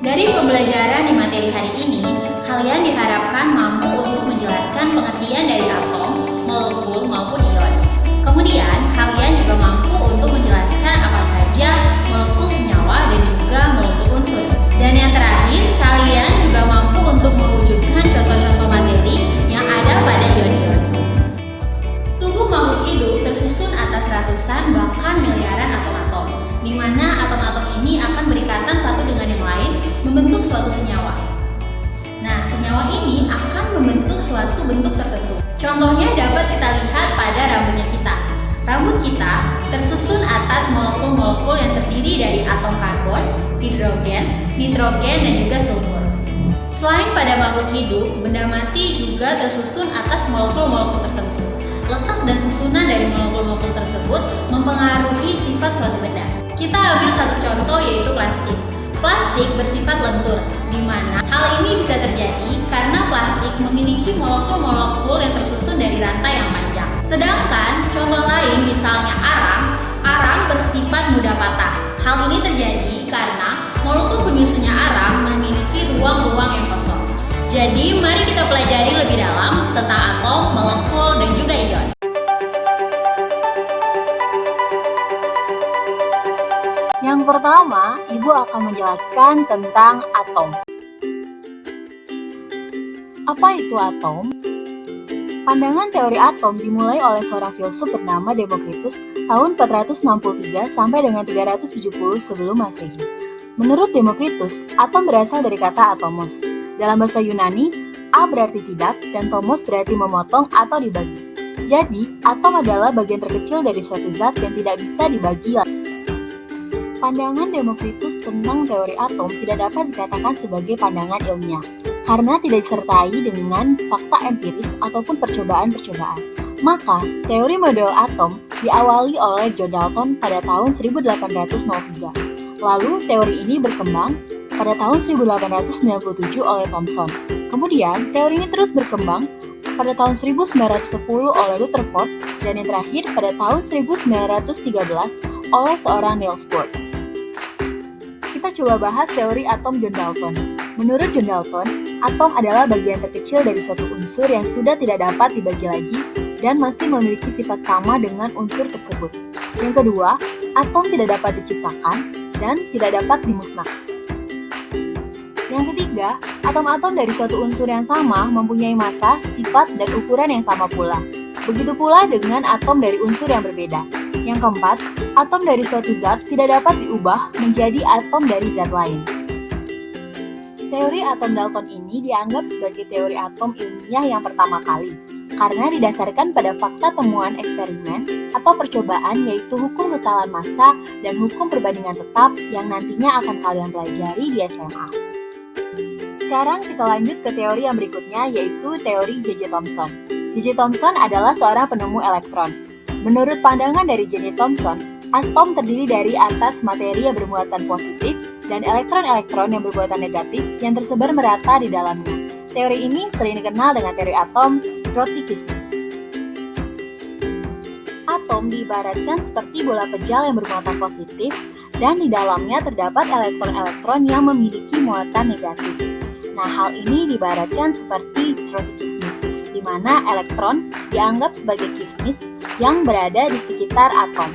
Dari pembelajaran di materi hari ini, kalian diharapkan mampu untuk menjelaskan pengertian dari atom, molekul, maupun ion. Kemudian, kalian juga mampu untuk menjelaskan apa saja molekul senyawa dan juga molekul unsur. Dan yang terakhir, kalian juga mampu untuk mewujudkan contoh-contoh materi yang ada pada ion-ion. Tubuh makhluk hidup tersusun atas ratusan bahkan miliaran atom-atom, di mana atom-atom ini akan berikatan satu dengan yang lain membentuk suatu senyawa. Nah, senyawa ini akan membentuk suatu bentuk tertentu. Contohnya dapat kita lihat pada rambutnya kita. Rambut kita tersusun atas molekul-molekul yang terdiri dari atom karbon, hidrogen, nitrogen, dan juga sulfur. Selain pada makhluk hidup, benda mati juga tersusun atas molekul-molekul tertentu. Letak dan susunan dari molekul-molekul tersebut mempengaruhi sifat suatu benda. Kita ambil satu contoh, yaitu plastik. Plastik bersifat lentur, di mana hal ini bisa terjadi karena plastik memiliki molekul-molekul yang tersusun dari rantai yang panjang. Sedangkan contoh lain misalnya arang bersifat mudah patah. Hal ini terjadi karena molekul penyusunnya arang memiliki ruang-ruang yang kosong. Jadi mari kita pelajari lebih dalam tentang atom, molekul, dan juga ion. Yang pertama, Ibu akan menjelaskan tentang atom. Apa itu atom? Pandangan teori atom dimulai oleh seorang filsuf bernama Demokritus tahun 463 sampai dengan 370 sebelum Masehi. Menurut Demokritus, atom berasal dari kata atomos. Dalam bahasa Yunani, a berarti tidak dan tomos berarti memotong atau dibagi. Jadi, atom adalah bagian terkecil dari suatu zat yang tidak bisa dibagi. Pandangan Demokritus tentang teori atom tidak dapat dikatakan sebagai pandangan ilmiah, karena tidak disertai dengan fakta empiris ataupun percobaan-percobaan. Maka, teori model atom diawali oleh John Dalton pada tahun 1803. Lalu, teori ini berkembang pada tahun 1897 oleh Thomson. Kemudian, teori ini terus berkembang pada tahun 1910 oleh Rutherford, dan yang terakhir pada tahun 1913 oleh seorang Niels Bohr. Kita coba bahas teori atom John Dalton. Menurut John Dalton, atom adalah bagian terkecil dari suatu unsur yang sudah tidak dapat dibagi lagi dan masih memiliki sifat sama dengan unsur tersebut. Yang kedua, atom tidak dapat diciptakan dan tidak dapat dimusnahkan. Yang ketiga, atom-atom dari suatu unsur yang sama mempunyai massa, sifat, dan ukuran yang sama pula. Begitu pula dengan atom dari unsur yang berbeda. Yang keempat, atom dari suatu zat tidak dapat diubah menjadi atom dari zat lain. Teori atom Dalton ini dianggap sebagai teori atom ilmiah yang pertama kali, karena didasarkan pada fakta temuan eksperimen atau percobaan, yaitu hukum kekalan massa dan hukum perbandingan tetap yang nantinya akan kalian pelajari di SMA. Sekarang kita lanjut ke teori yang berikutnya, yaitu teori J.J. Thomson. J.J. Thomson adalah seorang penemu elektron. Menurut pandangan dari J.J. Thomson, atom terdiri dari atas materi yang bermuatan positif dan elektron-elektron yang bermuatan negatif yang tersebar merata di dalamnya. Teori ini sering dikenal dengan teori atom Trotsky-Kismis. Atom diibaratkan seperti bola pejal yang bermuatan positif dan di dalamnya terdapat elektron-elektron yang memiliki muatan negatif. Nah, hal ini diibaratkan seperti Trotsky-Kismis, di mana elektron dianggap sebagai kismis yang berada di sekitar atom.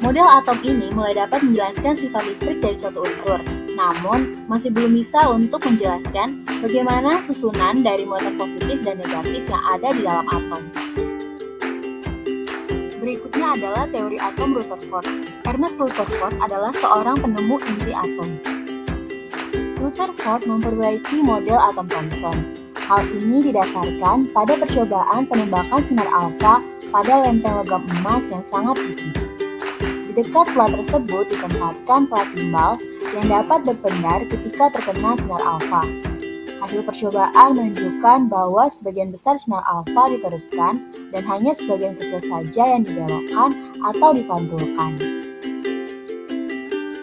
Model atom ini mulai dapat menjelaskan sifat listrik dari suatu unsur, namun masih belum bisa untuk menjelaskan bagaimana susunan dari muatan positif dan negatif yang ada di dalam atom. Berikutnya adalah teori atom Rutherford. Ernest Rutherford adalah seorang penemu inti atom. Rutherford memperbaiki model atom Thomson. Hal ini didasarkan pada percobaan penembakan sinar alfa pada lempeng logam emas yang sangat tipis. Di dekat plat tersebut ditempatkan plat timbal yang dapat berpendar ketika terkena sinar alfa. Hasil percobaan menunjukkan bahwa sebagian besar sinar alfa diteruskan dan hanya sebagian kecil saja yang dibelokkan atau dipantulkan.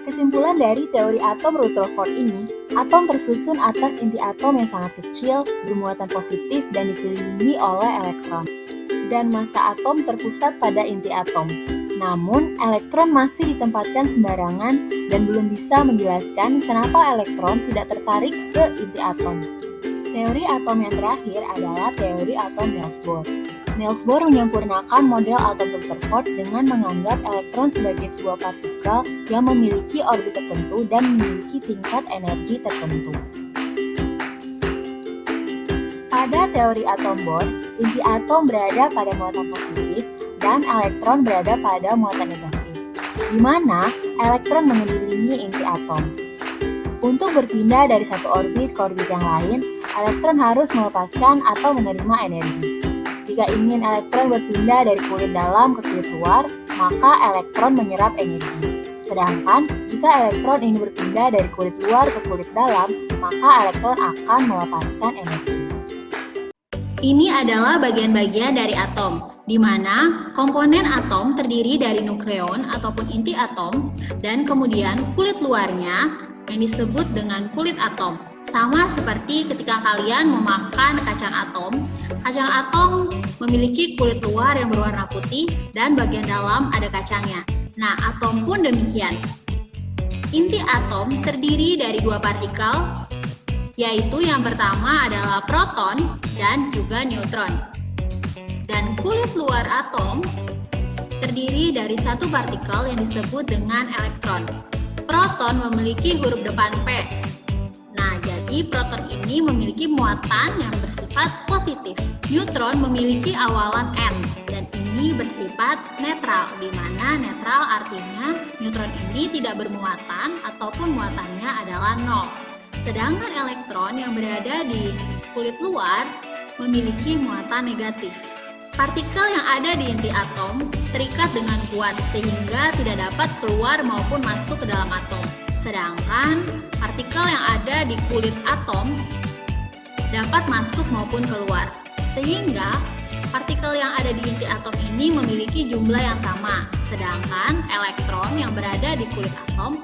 Kesimpulan dari teori atom Rutherford ini, atom tersusun atas inti atom yang sangat kecil, bermuatan positif dan dikelilingi oleh elektron. Dan massa atom terpusat pada inti atom. Namun, elektron masih ditempatkan sembarangan dan belum bisa menjelaskan kenapa elektron tidak tertarik ke inti atom. Teori atom yang terakhir adalah teori atom Niels Bohr. Niels Bohr menyempurnakan model atom Rutherford dengan menganggap elektron sebagai sebuah partikel yang memiliki orbit tertentu dan memiliki tingkat energi tertentu. Pada teori atom Bohr, inti atom berada pada muatan positif dan elektron berada pada muatan negatif, di mana elektron mengelilingi inti atom. Untuk berpindah dari satu orbit ke orbit yang lain, elektron harus melepaskan atau menerima energi. Jika ingin elektron berpindah dari kulit dalam ke kulit luar, maka elektron menyerap energi. Sedangkan jika elektron ingin berpindah dari kulit luar ke kulit dalam, maka elektron akan melepaskan energi. Ini adalah bagian-bagian dari atom, di mana komponen atom terdiri dari nukleon ataupun inti atom, dan kemudian kulit luarnya yang disebut dengan kulit atom. Sama seperti ketika kalian memakan kacang atom memiliki kulit luar yang berwarna putih dan bagian dalam ada kacangnya. Nah, atom pun demikian. Inti atom terdiri dari dua partikel, yaitu yang pertama adalah proton dan juga neutron. Dan kulit luar atom terdiri dari satu partikel yang disebut dengan elektron. Proton memiliki huruf depan P. Nah, jadi proton ini memiliki muatan yang bersifat positif. Neutron memiliki awalan N dan ini bersifat netral, di mana netral artinya neutron ini tidak bermuatan ataupun muatannya adalah 0. Sedangkan elektron yang berada di kulit luar memiliki muatan negatif. Partikel yang ada di inti atom terikat dengan kuat sehingga tidak dapat keluar maupun masuk ke dalam atom. Sedangkan partikel yang ada di kulit atom dapat masuk maupun keluar. Sehingga partikel yang ada di inti atom ini memiliki jumlah yang sama. Sedangkan elektron yang berada di kulit atom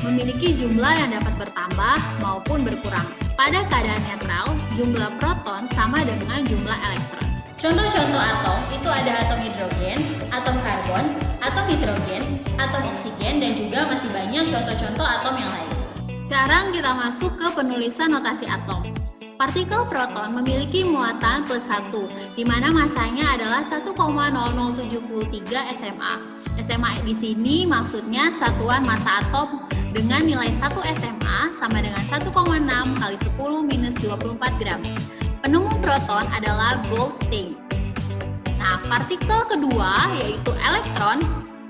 memiliki jumlah yang dapat bertambah maupun berkurang. Pada keadaan netral, jumlah proton sama dengan jumlah elektron. Contoh-contoh atom itu ada atom hidrogen, atom karbon, atom nitrogen, atom oksigen, dan juga masih banyak contoh-contoh atom yang lain. Sekarang kita masuk ke penulisan notasi atom. Partikel proton memiliki muatan +1, di mana masanya adalah 1,0073 SMA. SMA di sini maksudnya satuan massa atom dengan nilai 1 SMA sama dengan 1,6 kali 10 - 24 gram. Penemu proton adalah Goldstein. Nah, partikel kedua yaitu elektron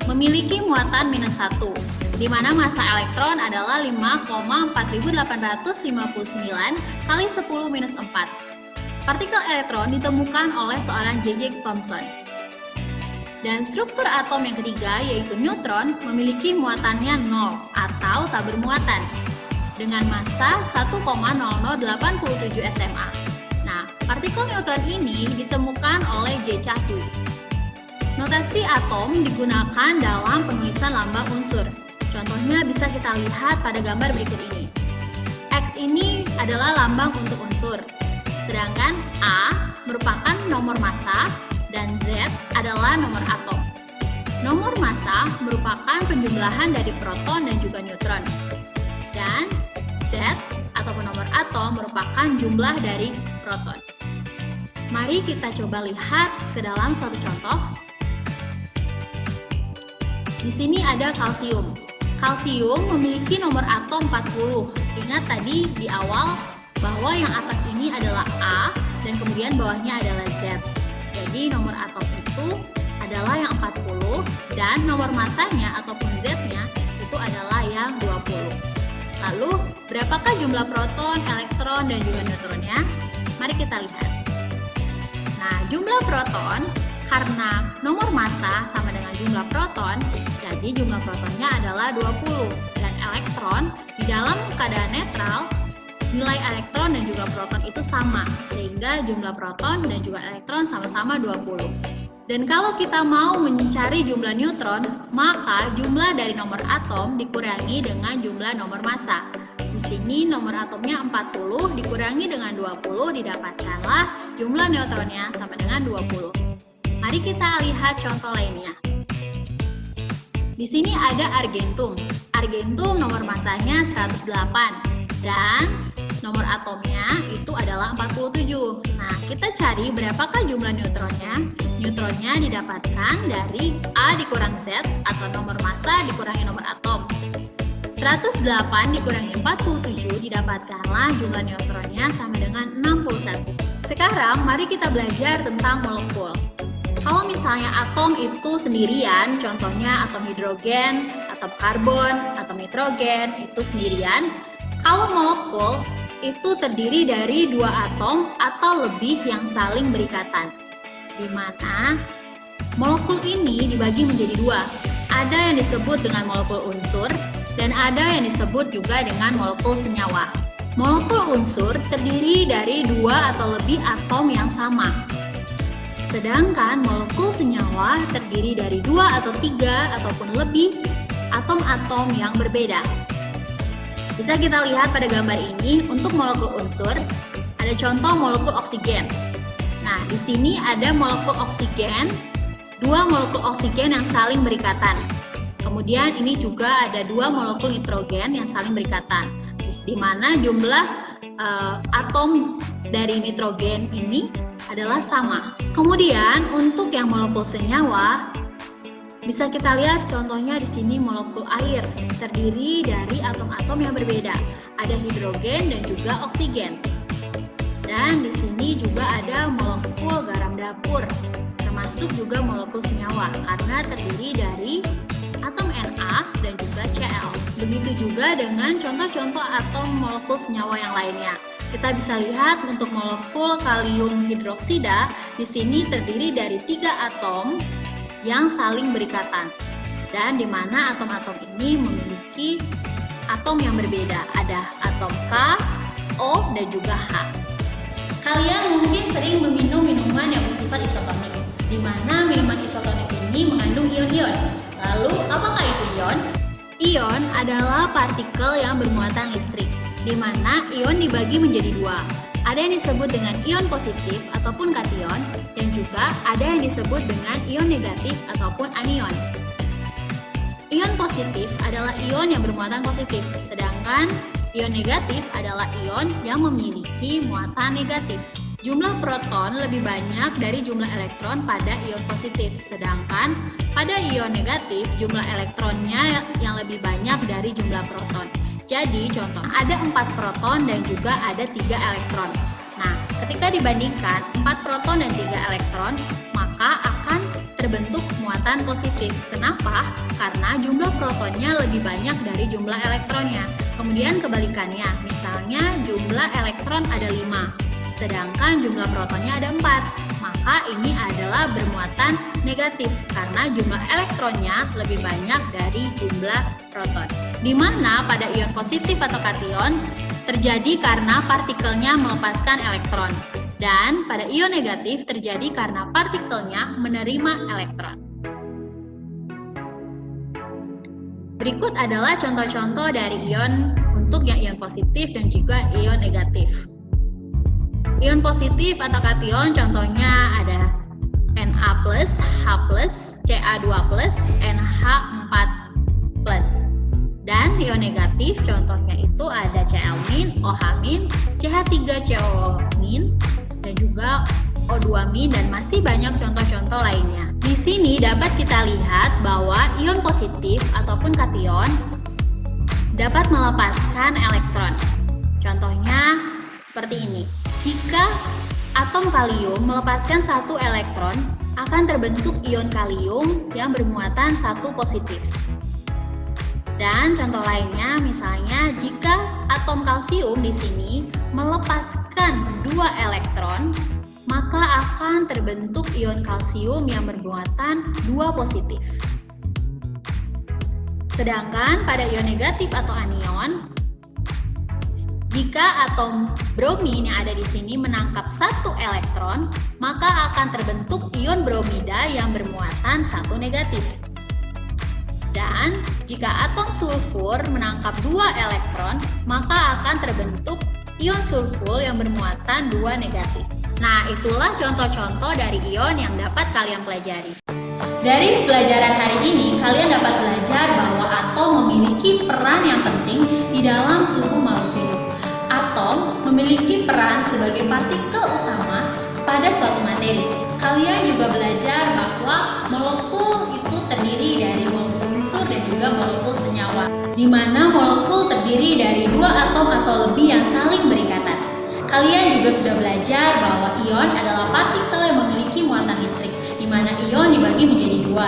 memiliki muatan -1, di mana massa elektron adalah 5,4859 kali 10 - 4. Partikel elektron ditemukan oleh seorang J.J. Thomson. Dan struktur atom yang ketiga yaitu neutron memiliki muatannya 0 atau tak bermuatan dengan massa 1,0087 SMA. Nah, partikel neutron ini ditemukan oleh J. Chadwick. Notasi atom digunakan dalam penulisan lambang unsur. Contohnya bisa kita lihat pada gambar berikut ini. X ini adalah lambang untuk unsur, sedangkan A merupakan nomor massa dan Z adalah nomor atom. Nomor massa merupakan penjumlahan dari proton dan juga neutron. Dan Z ataupun nomor atom merupakan jumlah dari proton. Mari kita coba lihat ke dalam suatu contoh. Di sini ada kalsium. Kalsium memiliki nomor atom 40. Ingat tadi di awal bahwa yang atas ini adalah A dan kemudian bawahnya adalah Z. Jadi nomor atom itu adalah yang 40 dan nomor massanya ataupun Z-nya itu adalah yang 20. Lalu, berapakah jumlah proton, elektron, dan juga neutronnya? Mari kita lihat. Nah, jumlah proton karena nomor massa sama dengan jumlah proton, jadi jumlah protonnya adalah 20. Dan elektron di dalam keadaan netral, nilai elektron dan juga proton itu sama, sehingga jumlah proton dan juga elektron sama-sama 20. Dan kalau kita mau mencari jumlah neutron, maka jumlah dari nomor atom dikurangi dengan jumlah nomor massa. Di sini nomor atomnya 40 dikurangi dengan 20 didapatkanlah jumlah neutronnya sama dengan 20. Mari kita lihat contoh lainnya. Di sini ada argentum. Argentum nomor masanya 108 dan nomor atomnya itu adalah 47. Nah, kita cari berapakah jumlah neutronnya. Neutronnya didapatkan dari A dikurang Z atau nomor massa dikurangi nomor atom. 108 dikurangi 47 didapatkanlah jumlah neutronnya sama dengan 61. Sekarang mari kita belajar tentang molekul. Kalau misalnya atom itu sendirian, contohnya atom hidrogen, atom karbon, atom nitrogen itu sendirian. Kalau molekul itu terdiri dari dua atom atau lebih yang saling berikatan, di mana molekul ini dibagi menjadi dua. Ada yang disebut dengan molekul unsur dan ada yang disebut juga dengan molekul senyawa. Molekul unsur terdiri dari dua atau lebih atom yang sama. Sedangkan molekul senyawa terdiri dari dua atau tiga ataupun lebih atom-atom yang berbeda. Bisa kita lihat pada gambar ini, untuk molekul unsur, ada contoh molekul oksigen. Nah, di sini ada molekul oksigen, dua molekul oksigen yang saling berikatan. Kemudian ini juga ada dua molekul nitrogen yang saling berikatan, di mana jumlah atom dari nitrogen ini adalah sama. Kemudian untuk yang molekul senyawa, bisa kita lihat contohnya di sini molekul air terdiri dari atom-atom yang berbeda. Ada hidrogen dan juga oksigen. Dan di sini juga ada molekul garam dapur, termasuk juga molekul senyawa karena terdiri dari atom Na dan juga Cl. Begitu juga dengan contoh-contoh atom molekul senyawa yang lainnya. Kita bisa lihat untuk molekul kalium hidroksida di sini terdiri dari 3 atom yang saling berikatan. Dan di mana atom-atom ini memiliki atom yang berbeda. Ada atom K, O, dan juga H. Kalian mungkin sering meminum minuman yang bersifat isotonik, di mana minuman isotonik ini mengandung ion-ion. Lalu, apakah itu ion? Ion adalah partikel yang bermuatan listrik, di mana ion dibagi menjadi dua. Ada yang disebut dengan ion positif ataupun kation, dan juga ada yang disebut dengan ion negatif ataupun anion. Ion positif adalah ion yang bermuatan positif, sedangkan ion negatif adalah ion yang memiliki muatan negatif. Jumlah proton lebih banyak dari jumlah elektron pada ion positif, sedangkan pada ion negatif jumlah elektronnya yang lebih banyak dari jumlah proton. Jadi contoh, ada 4 proton dan juga ada 3 elektron. Nah, ketika dibandingkan 4 proton dan 3 elektron, maka akan terbentuk muatan positif. Kenapa? Karena jumlah protonnya lebih banyak dari jumlah elektronnya. Kemudian kebalikannya, misalnya jumlah elektron ada 5, sedangkan jumlah protonnya ada 4, maka ini adalah bermuatan negatif karena jumlah elektronnya lebih banyak dari jumlah proton. Di mana pada ion positif atau kation terjadi karena partikelnya melepaskan elektron, dan pada ion negatif terjadi karena partikelnya menerima elektron. Berikut adalah contoh-contoh dari ion untuk yang ion positif dan juga ion negatif. Ion positif atau kation contohnya ada Na+, H+, Ca2+, NH4+. Dan ion negatif contohnya itu ada Cl-, OH-, CH3CO- dan juga O2- dan masih banyak contoh-contoh lainnya. Di sini dapat kita lihat bahwa ion positif ataupun kation dapat melepaskan elektron. Contohnya seperti ini. Jika atom kalium melepaskan 1 elektron, akan terbentuk ion kalium yang bermuatan 1 positif. Dan contoh lainnya, misalnya jika atom kalsium di sini melepaskan 2 elektron, maka akan terbentuk ion kalsium yang bermuatan 2 positif. Sedangkan pada ion negatif atau anion, jika atom bromin yang ada di sini menangkap 1 elektron, maka akan terbentuk ion bromida yang bermuatan 1 negatif. Dan jika atom sulfur menangkap 2 elektron, maka akan terbentuk ion sulfur yang bermuatan 2 negatif. Nah, itulah contoh-contoh dari ion yang dapat kalian pelajari. Dari pelajaran hari ini, kalian dapat belajar bahwa atom memiliki peran yang penting di dalam tubuh makhluk hidup. Atom memiliki peran sebagai partikel utama pada suatu materi. Kalian juga belajar bahwa molekul itu terdiri dari molekul unsur dan juga molekul senyawa, di mana molekul terdiri dari dua atom atau lebih yang saling berikatan. Kalian juga sudah belajar bahwa ion adalah partikel yang memiliki muatan listrik, di mana ion dibagi menjadi dua,